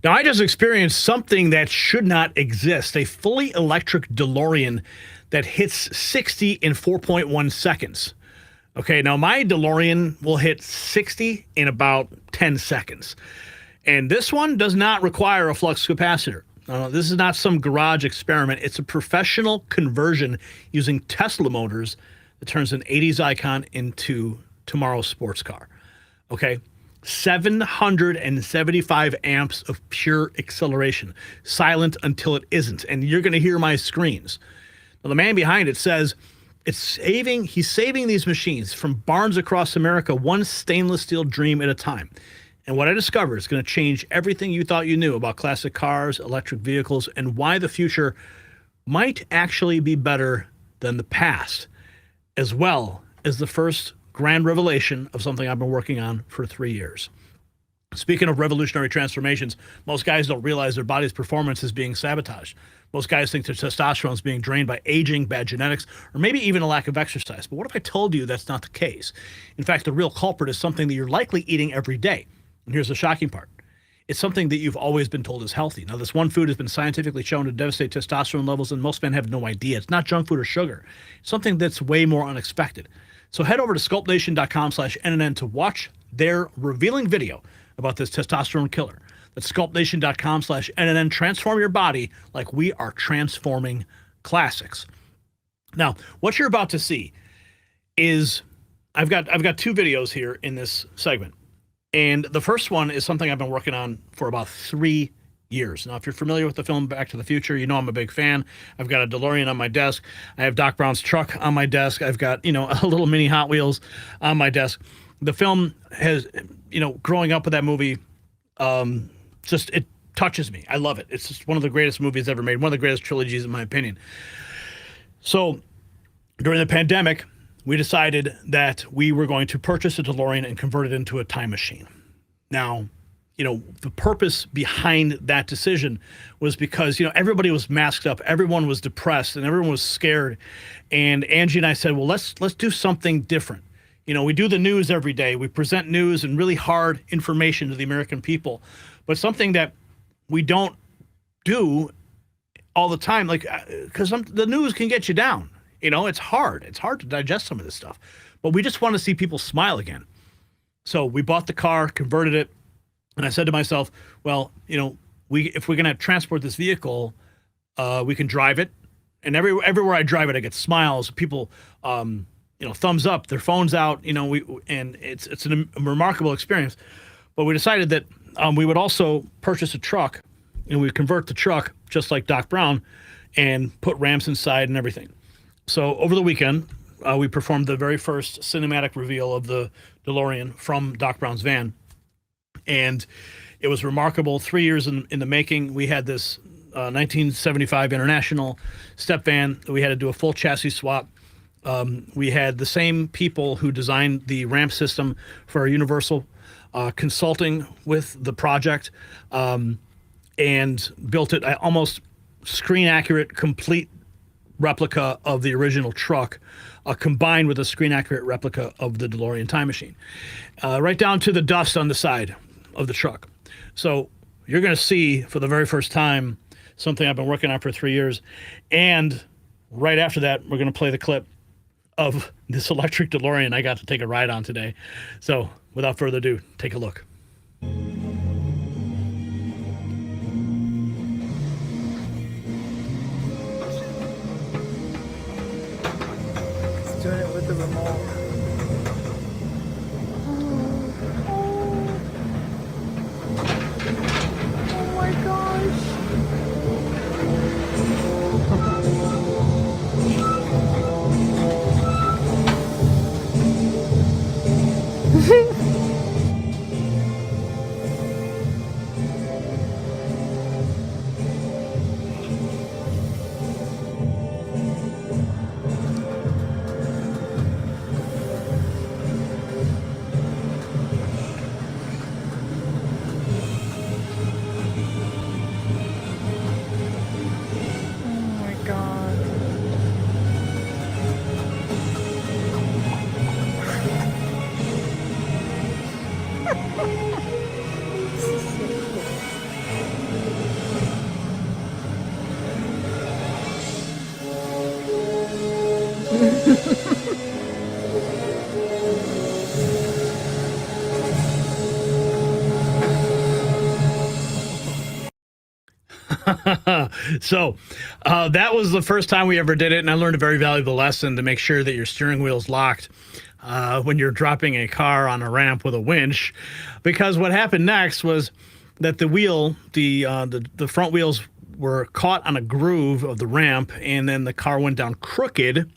Now, I just experienced something that should not exist, a fully electric DeLorean that hits 60 in 4.1 seconds. Okay, now my DeLorean will hit 60 in about 10 seconds. And this one does not require a flux capacitor. This is not some garage experiment. It's a professional conversion using Tesla motors that turns an 80s icon into tomorrow's sports car. Okay? 775 amps of pure acceleration, silent until it isn't. And you're going to hear my screams. Now, the man behind it says he's saving these machines from barns across America, one stainless steel dream at a time. And what I discovered is going to change everything you thought you knew about classic cars, electric vehicles, and why the future might actually be better than the past, as well as the first grand revelation of something I've been working on for 3 years. Speaking of revolutionary transformations, most guys don't realize their body's performance is being sabotaged. Most guys think their testosterone is being drained by aging, bad genetics, or maybe even a lack of exercise. But what if I told you that's not the case? In fact, the real culprit is something that you're likely eating every day. And here's the shocking part. It's something that you've always been told is healthy. Now, this one food has been scientifically shown to devastate testosterone levels, and most men have no idea. It's not junk food or sugar. It's something that's way more unexpected. So head over to sculptnation.com/NNN to watch their revealing video about this testosterone killer. That's sculptnation.com/NNN. Transform your body like we are transforming classics. Now, what you're about to see is I've got 2 videos here in this segment. And the first one is something I've been working on for about 3 years. Now, if you're familiar with the film Back to the Future, you know I'm a big fan. I've got a DeLorean on my desk. I have Doc Brown's truck on my desk. I've got, a little mini Hot Wheels on my desk. The film has, growing up with that movie, it touches me. I love it. It's just one of the greatest movies ever made, one of the greatest trilogies in my opinion. So during the pandemic, we decided that we were going to purchase a DeLorean and convert it into a time machine. Now, the purpose behind that decision was because, everybody was masked up, everyone was depressed, and everyone was scared. And Angie and I said, well, let's do something different. We do the news every day. We present news and really hard information to the American people, but something that we don't do all the time, because the news can get you down. It's hard. It's hard to digest some of this stuff, but we just want to see people smile again. So we bought the car, converted it, and I said to myself, well, if we're going to transport this vehicle, we can drive it, and everywhere I drive it, I get smiles. People, thumbs up, their phones out, and it's a remarkable experience. But we decided that we would also purchase a truck, and we'd convert the truck just like Doc Brown, and put ramps inside and everything. So over the weekend, we performed the very first cinematic reveal of the DeLorean from Doc Brown's van. And it was remarkable. 3 years in the making. We had this 1975 International step van. We had to do a full chassis swap. We had the same people who designed the ramp system for our Universal consulting with the project and built it almost screen accurate, complete replica of the original truck, combined with a screen-accurate replica of the DeLorean time machine, right down to the dust on the side of the truck. So you're going to see, for the very first time, something I've been working on for 3 years. And right after that, we're going to play the clip of this electric DeLorean I got to take a ride on today. So without further ado, take a look. Doing it with the remote. Oh my gosh. So that was the first time we ever did it, and I learned a very valuable lesson to make sure that your steering wheel's locked when you're dropping a car on a ramp with a winch, because what happened next was that the wheel, the front wheels were caught on a groove of the ramp, and then the car went down crooked,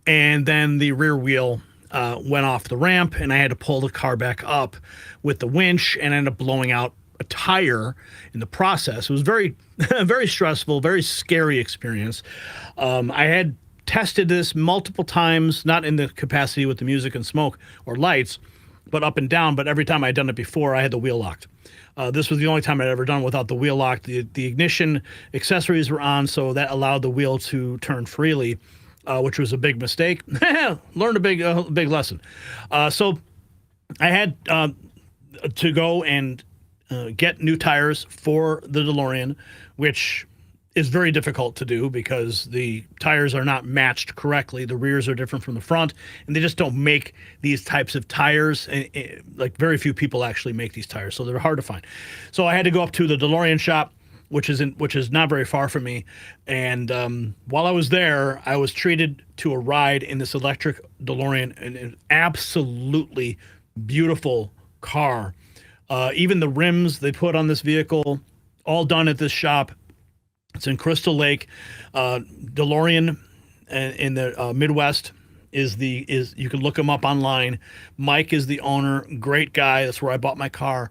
and then the rear wheel went off the ramp, and I had to pull the car back up with the winch and ended up blowing out a tire in the process. It was very, very stressful, very scary experience. I had tested this multiple times, not in the capacity with the music and smoke or lights, but up and down. But every time I'd done it before, I had the wheel locked. This was the only time I'd ever done without the wheel locked. The ignition accessories were on, so that allowed the wheel to turn freely, which was a big mistake. Learned a big lesson. So I had to go and get new tires for the DeLorean, which is very difficult to do because the tires are not matched correctly. The rears are different from the front, and they just don't make these types of tires. Like, very few people actually make these tires, so they're hard to find. So I had to go up to the DeLorean shop, which is not very far from me. And while I was there, I was treated to a ride in this electric DeLorean, an absolutely beautiful car. Even the rims they put on this vehicle, all done at this shop. It's in Crystal Lake. DeLorean in the Midwest is you can look them up online. Mike is the owner, great guy. That's where I bought my car,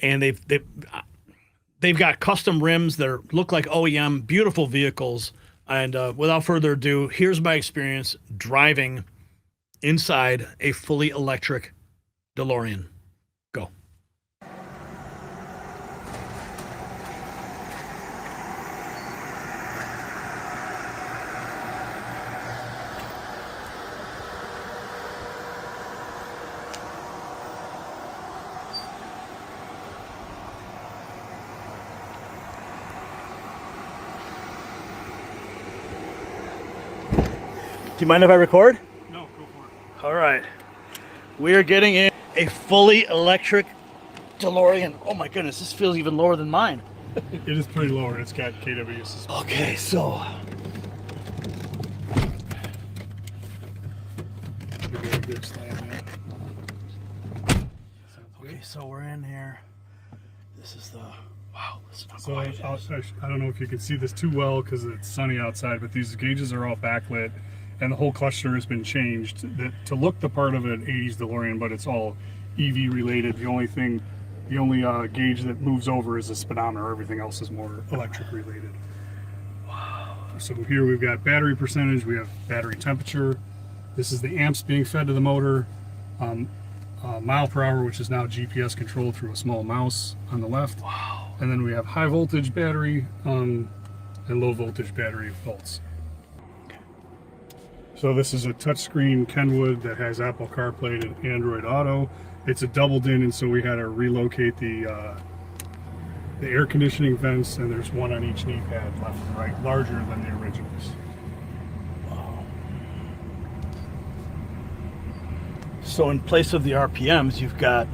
and they've got custom rims that look like OEM, beautiful vehicles. And without further ado, here's my experience driving inside a fully electric DeLorean. Go. Do you mind if I record? No, go for it. All right. We are getting in a fully electric DeLorean. Oh my goodness, this feels even lower than mine. It is pretty low, and it's got KW suspension. Okay, so Give it a good slam in. okay, so we're in here. This is the wow. This is not So quiet. I don't know if you can see this too well because it's sunny outside, but these gauges are all backlit, and the whole cluster has been changed to look the part of an 80s DeLorean, but it's all EV related. The only gauge that moves over is the speedometer. Everything else is more electric related. Wow. So here we've got battery percentage, we have battery temperature. This is the amps being fed to the motor. Mile per hour, which is now GPS controlled through a small mouse on the left. Wow. And then we have high voltage battery and low voltage battery volts. So this is a touchscreen Kenwood that has Apple CarPlay and Android Auto. It's a double din, and so we had to relocate the air conditioning vents, and there's one on each knee pad, left and right, larger than the originals. Wow. So in place of the RPMs, you've got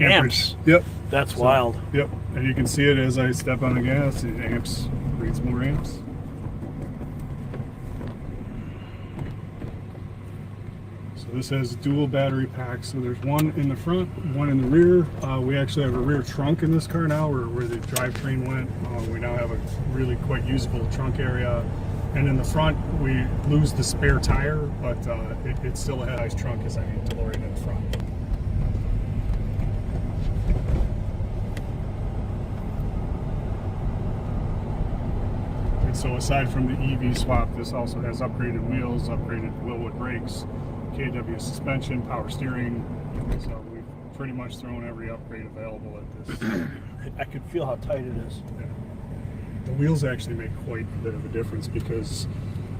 amps. Yep. That's wild. Yep. And you can see it as I step on the gas. It amps, reads more amps. So this has dual battery packs. So there's one in the front, one in the rear. We actually have a rear trunk in this car now, where the drivetrain went. We now have a really quite usable trunk area. And in the front, we lose the spare tire, but it's still a head-ice trunk as any DeLorean in the front. And so aside from the EV swap, this also has upgraded wheels, upgraded Wilwood brakes, KW suspension, power steering. So we've pretty much thrown every upgrade available at this. I can feel how tight it is. Yeah. The wheels actually make quite a bit of a difference because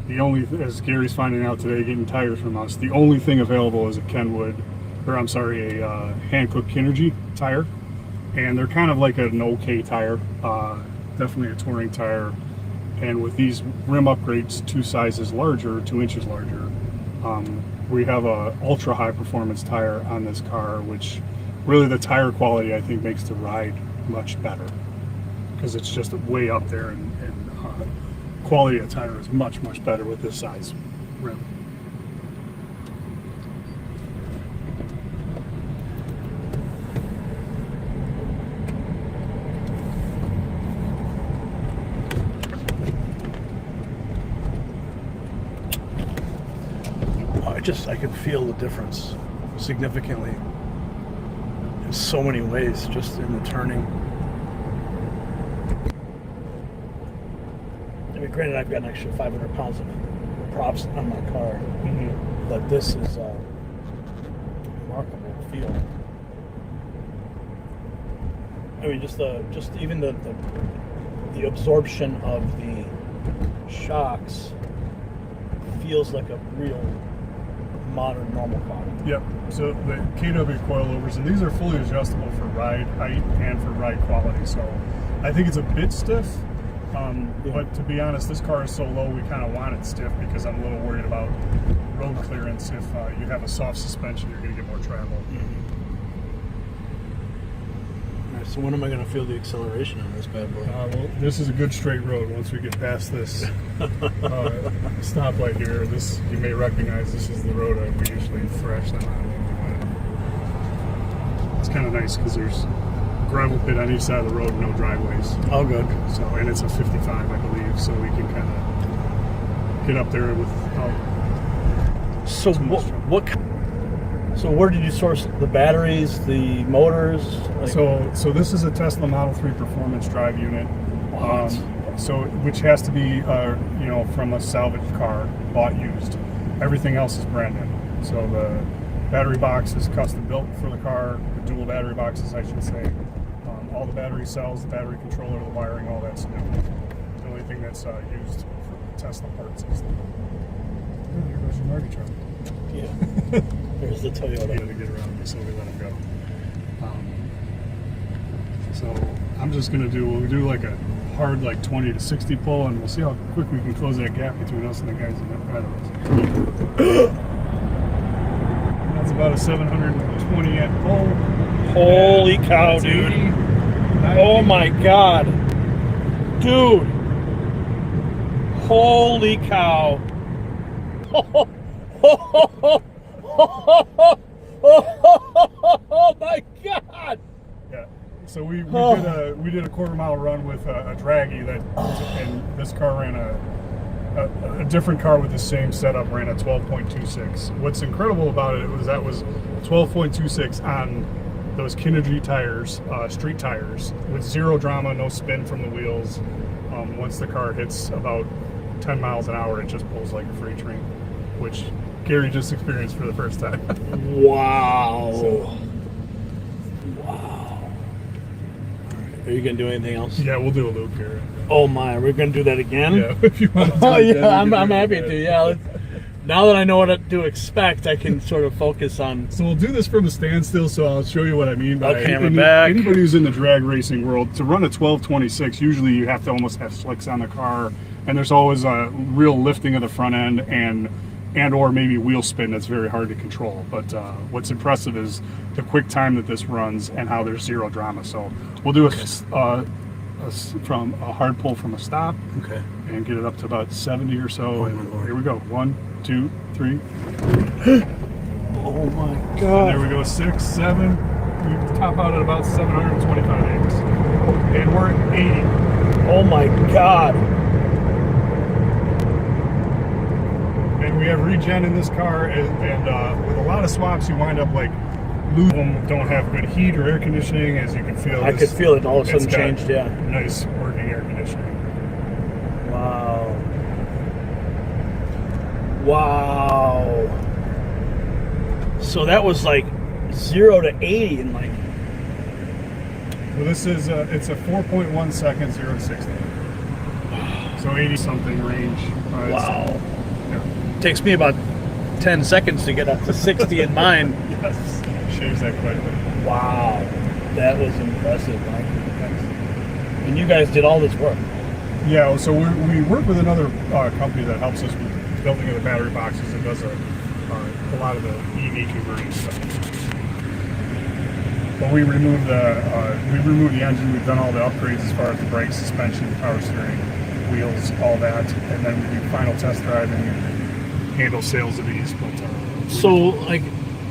as Gary's finding out today, getting tires from us, the only thing available is a Hankook Kinergy tire. And they're kind of like an okay tire, definitely a touring tire. And with these rim upgrades, 2 sizes larger, 2 inches larger, we have a ultra high performance tire on this car, which really the tire quality I think makes the ride much better. because it's just way up there, and quality of tire is much, much better with this size rim. I can feel the difference significantly in so many ways, just in the turning. I mean, granted, I've got an extra 500 pounds of props on my car, but this is a remarkable feel. I mean, just even the absorption of the shocks feels like a real modern normal car. Yep. So the KW coilovers, and these are fully adjustable for ride height and for ride quality. So I think it's a bit stiff, but to be honest, this car is so low, we kind of want it stiff because I'm a little worried about road clearance. If you have a soft suspension, you're going to get more travel. All right, so when am I going to feel the acceleration on this bad boy? Well, this is a good straight road. Once we get past this stoplight here, this you may recognize. This is the road we usually thrash them on. It's kind of nice because there's gravel pit on each side of the road, no driveways. Oh, good. So, and it's a 55, I believe, so we can kind of get up there without. So So where did you source the batteries, the motors? So this is a Tesla Model 3 performance drive unit. So which has to be from a salvage car, bought used. Everything else is brand new. So the battery box is custom built for the car, the dual battery boxes, I should say. All the battery cells, the battery controller, the wiring, all that's new. The only thing that's used for the Tesla parts is the here goes your Marty truck. Yeah. There's the Toyota. He had to get around me, so we let him go. So I'm just gonna we'll do like a hard 20 to 60 pull, and we'll see how quick we can close that gap between us and the guys in front of us. That's about a 720 amp pull. Holy cow, dude. 80, Oh my God. Dude. Holy cow. Oh my God. Yeah. So we did a quarter-mile run with a draggy and this car ran a different car with the same setup ran a 12.26. What's incredible about it was that was 12.26 on those Kinergy tires, street tires, with zero drama, no spin from the wheels. Once the car hits about 10 miles an hour, it just pulls like a freight train, which Gary just experienced for the first time. Wow. So, wow. Are you going to do anything else? yeah, we'll do a loop here. Oh my, we're going to do that again? Yeah, if you want to. Oh yeah, I'm happy to. Yeah. Now that I know what to expect, I can sort of focus on. So we'll do this from a standstill, so I'll show you what I mean by Okay, we're back. Anybody who's in the drag racing world, to run a 1226, usually you have to almost have slicks on the car, and there's always a real lifting of the front end and or maybe wheel spin that's very hard to control. But what's impressive is the quick time that this runs and how there's zero drama. So we'll do from a hard pull from a stop, Okay. and get it up to about 70 or so. And here we go. 1, 2, 3. Oh my And God. there we go. 6, 7. We top out at about 725 amps, and we're at 80. Oh my God. And we have regen in this car, and with a lot of swaps, you wind up like lose them. Don't have good heat or air conditioning, as you can feel. I could feel it all of a It's sudden got changed, yeah. Nice working air conditioning. Wow. Wow. So that was like 0 to 80 in like. Well, this is it's a 4.1 second 0 to 60. So 80 something range. Wow. Yeah. Takes me about 10 seconds to get up to 60 in mine. Yes. Shaves that quite a bit. Wow. That was impressive, Mike. And you guys did all this work. Yeah, so we work with another company that helps us with building of the battery boxes and does a lot of the EV conversion stuff. But we removed the engine. We've done all the upgrades as far as the brakes, suspension, power steering, wheels, all that, and then we do final test drive and handle sales of these. But So, like,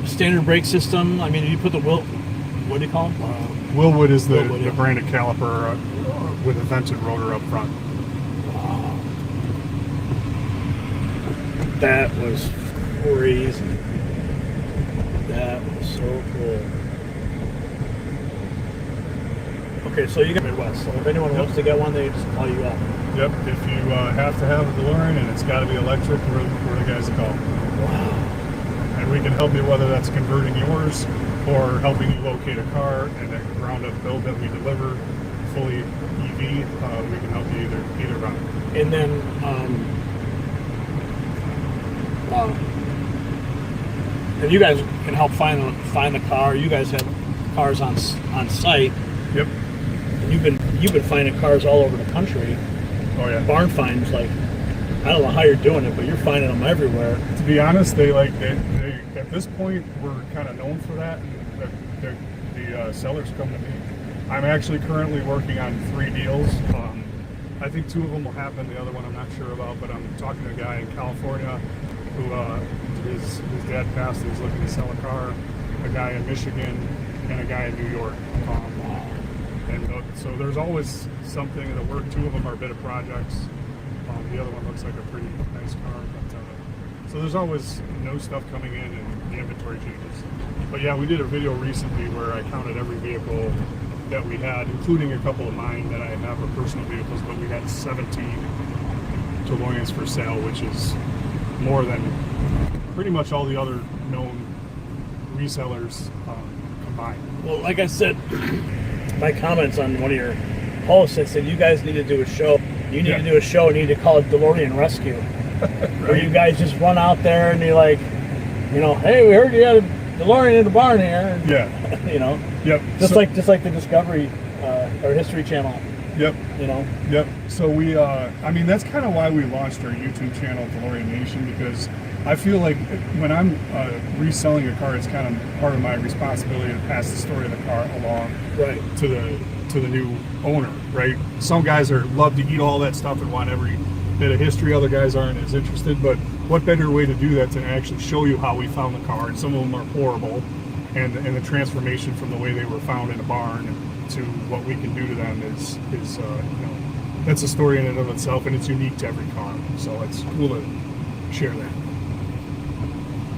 standard brake system, I mean, you put the what do you call them? Willwood is the Willwood, yeah. branded caliper with a vented rotor up front. That was crazy. That was so cool. Okay, so you got Midwest. So if anyone wants to get one, they just call you up. Yep, if you have to have a DeLorean and it's got to be electric, we're the guys to call. Wow. And we can help you whether that's converting yours or helping you locate a car and a ground-up build that we deliver, fully EV. We can help you either route. And then, and you guys can help find the car. You guys have cars on site. Yep. And you've been finding cars all over the country. Oh yeah. Barn finds, like, I don't know how you're doing it, but you're finding them everywhere. To be honest, they at this point we're kind of known for that. The sellers come to me. I'm actually currently working on 3 deals. I think 2 of them will happen. The other one I'm not sure about, but I'm talking to a guy in California who his dad passed and he's looking to sell a car. A guy in Michigan and a guy in New York. And so there's always something in the work. 2 of them are bit of projects. The other one looks like a pretty nice car. But, so there's always stuff coming in and the inventory changes. But yeah, we did a video recently where I counted every vehicle that we had, including a couple of mine that I have are personal vehicles, but we had 17 DeLoreans for sale, which is more than pretty much all the other known resellers combined. Well, like I said, my comments on one of your posts, I said you guys need to do a show. You need to do a show and you need to call it DeLorean Rescue. Right. Where you guys just run out there and you're like, hey, we heard you had a DeLorean in the barn here. Yeah. Yep. Just like the Discovery or History Channel. Yep. Yep. So we, I mean, that's kind of why we launched our YouTube channel, DeLorean Nation, because I feel like when I'm reselling a car, it's kind of part of my responsibility to pass the story of the car along to the new owner, right? Some guys love to eat all that stuff and want every bit of history. Other guys aren't as interested, but what better way to do that than actually show you how we found the car? And some of them are horrible, and the transformation from the way they were found in a barn to what we can do to them is that's a story in and of itself, and it's unique to every car. So it's cool to share that.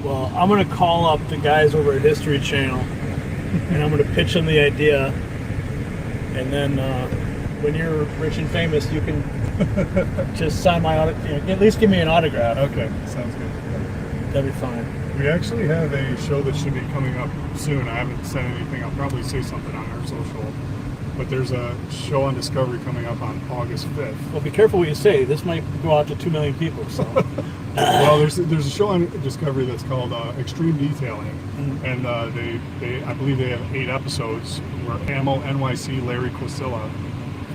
Well, I'm going to call up the guys over at History Channel, and I'm going to pitch them the idea. And then when you're rich and famous, you can just sign my autograph. At least give me an autograph. Okay, sounds good. That'd be fine. We actually have a show that should be coming up soon. I haven't said anything. I'll probably say something on our social. But there's a show on Discovery coming up on August 5th. Well, be careful what you say. This might go out to 2 million people. So. Well, there's a show on Discovery that's called Extreme Detailing, and they I believe they have 8 episodes where Ammo NYC Larry Quasilla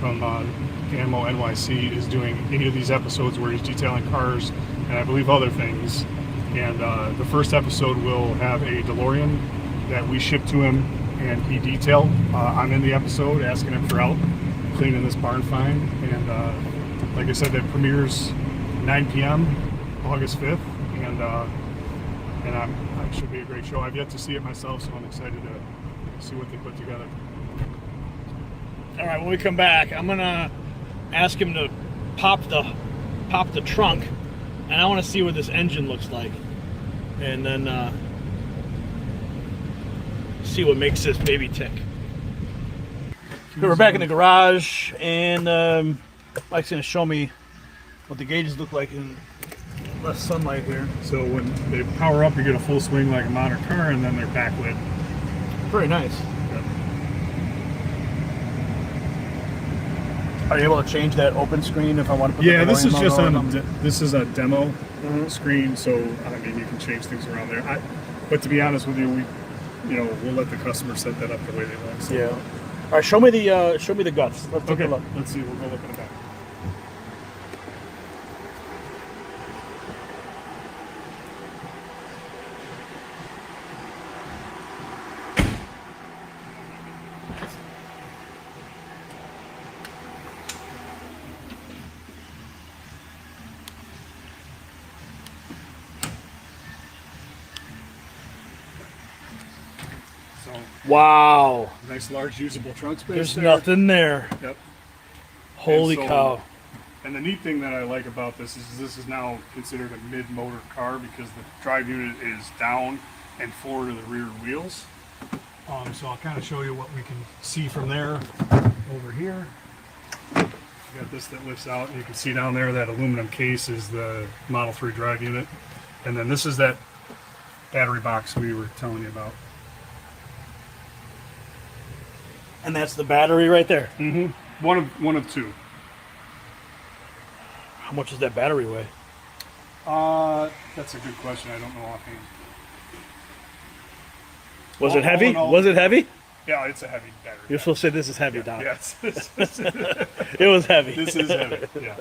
from Ammo NYC is doing 8 of these episodes where he's detailing cars and I believe other things. And the first episode will have a DeLorean that we ship to him and he detailed. I'm in the episode asking him for help cleaning this barn find, and like I said, that premieres 9 p.m. August 5th, and it should be a great show. I've yet to see it myself, so I'm excited to see what they put together. All right, when we come back, I'm gonna ask him to pop the trunk, and I want to see what this engine looks like, and then see what makes this baby tick. Okay, we're back in the garage, and Mike's gonna show me what the gauges look like in less sunlight here. So when they power up, you get a full swing like a modern car, and then they're backlit. Very nice. Yep. Are you able to change that open screen if I want to put Yeah, the this is just on? this is a demo screen, so I mean you can change things around there. But to be honest with you, we'll let the customer set that up the way they want. So. Yeah. All right, show me the guts. Let's take a look. Let's see. We'll go look in the back. Wow. Nice large usable trunk space. There's there. nothing there. Yep. Holy And so- cow. And the neat thing that I like about this is now considered a mid-motor car because the drive unit is down and forward of the rear wheels. So I'll kind of show you what we can see from there over here. You got this that lifts out, and you can see down there that aluminum case is the Model 3 drive unit. And then this is that battery box we were telling you about. And that's the battery right there. Mm-hmm. One of two. How much does that battery weigh? That's a good question. I don't know offhand. Was All- it heavy? all in all- Was it heavy? Yeah, it's a heavy battery. You're supposed to say this is heavy, Don. Yes. It was heavy. This is heavy. Yeah.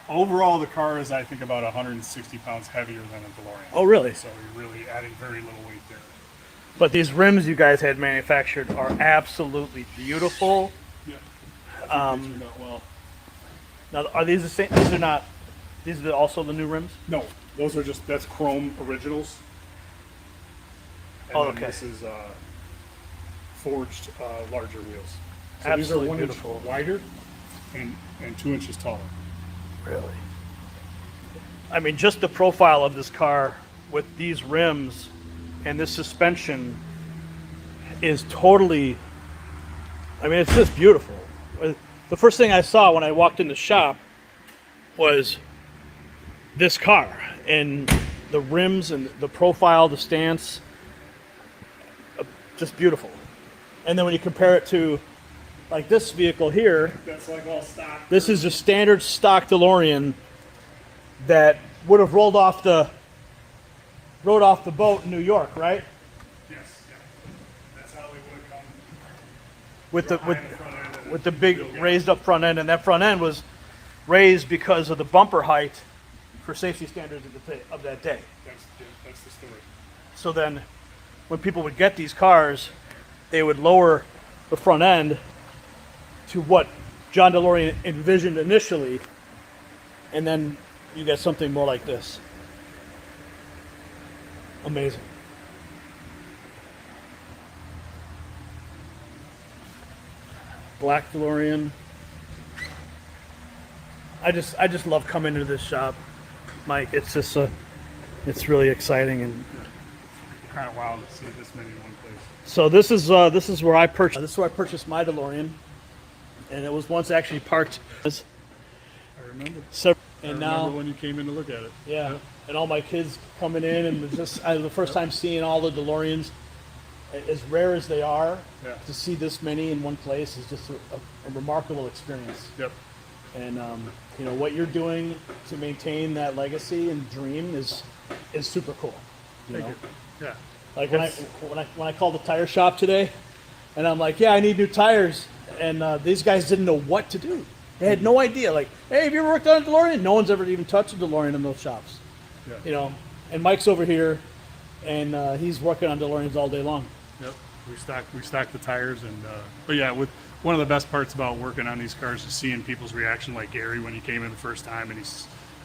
Overall, the car is, I think, about 160 pounds heavier than a DeLorean. Oh, really? So you're really adding very little weight there. But these rims you guys had manufactured are absolutely beautiful. Yeah. Um, Now, are these the same? These are not. These are also the new rims. No, those are that's chrome originals. And Oh, then okay. This is forged larger wheels. So Absolutely these are 1 beautiful. inch wider and 2 inches taller. Really? I mean, just the profile of this car with these rims and this suspension is totally. I mean, it's just beautiful. The first thing I saw when I walked in the shop was this car and the rims and the profile, the stance, just beautiful. And then when you compare it to like this vehicle here, That's like all stock. this is a standard stock DeLorean that would have rode off the boat in New York, right? Yes. Yeah. That's how they would have come. With the Behind the front end and with the then big built, yeah. raised up front end, and that front end was raised because of the bumper height for safety standards of that day. That's the story. So then, when people would get these cars, they would lower the front end to what John DeLorean envisioned initially, and then you get something more like this. Amazing. Black DeLorean. I just love coming into this shop, Mike. It's just it's really exciting. And Kind of wild to see this many in one place. so this is where I purchased. This is where I purchased my DeLorean, and it was once actually parked. I remember. And I now, remember when you came in to look at it. yeah, and all my kids coming in, and it's just the first time seeing all the DeLoreans, as rare as they are, Yeah. to see this many in one place is just a remarkable experience. Yep. And you know what you're doing to maintain that legacy and dream is super cool. You Thank know? you. Yeah. Like when I called the tire shop today, and I'm like, yeah, I need new tires, and these guys didn't know what to do. They had no idea. Like, hey, have you ever worked on a DeLorean? No one's ever even touched a DeLorean in those shops. Yeah. You know, and Mike's over here, and he's working on DeLoreans all day long. Yep. We stock the tires, and but yeah, with one of the best parts about working on these cars is seeing people's reaction, like Gary when he came in the first time, and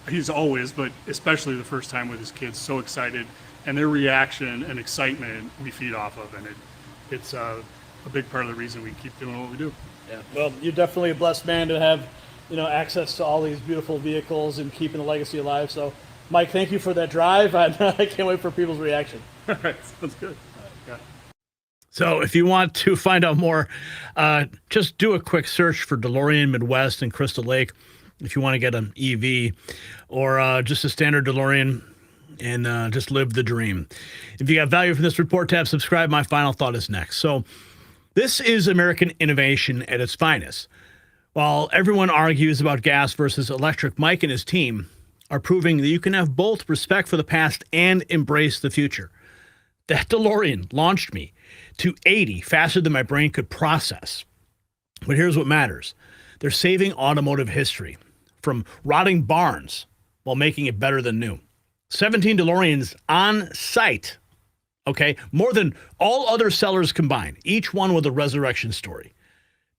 he's always, but especially the first time with his kids, so excited, and their reaction and excitement we feed off of, and it's a big part of the reason we keep doing what we do. Yeah. Well, you're definitely a blessed man to have, you know, access to all these beautiful vehicles and keeping the legacy alive. So, Mike, thank you for that drive. I can't wait for people's reaction. All right, sounds good. Yeah. So if you want to find out more, just do a quick search for DeLorean Midwest in Crystal Lake if you want to get an EV or just a standard DeLorean and just live the dream. If you got value from this report tab, subscribe. My final thought is next. So this is American innovation at its finest. While everyone argues about gas versus electric, Mike and his team are proving that you can have both respect for the past and embrace the future. That DeLorean launched me to 80 faster than my brain could process. But here's what matters. They're saving automotive history from rotting barns while making it better than new. 17 DeLoreans on site, okay? More than all other sellers combined, each one with a resurrection story.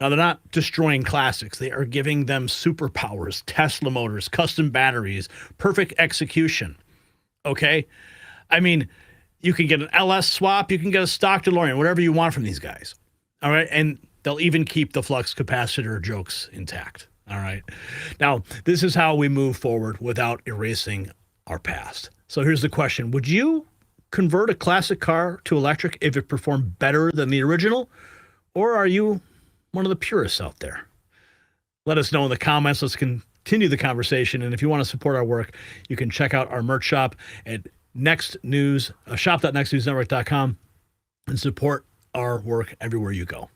Now, they're not destroying classics. They are giving them superpowers, Tesla motors, custom batteries, perfect execution, okay? I mean, You can get an LS swap. You can get a stock DeLorean, whatever you want from these guys. All right. And they'll even keep the flux capacitor jokes intact. All right. Now, this is how we move forward without erasing our past. So here's the question. Would you convert a classic car to electric if it performed better than the original? Or are you one of the purists out there? Let us know in the comments. Let's continue the conversation. And if you want to support our work, you can check out our merch shop at shop.nextnewsnetwork.com and support our work everywhere you go.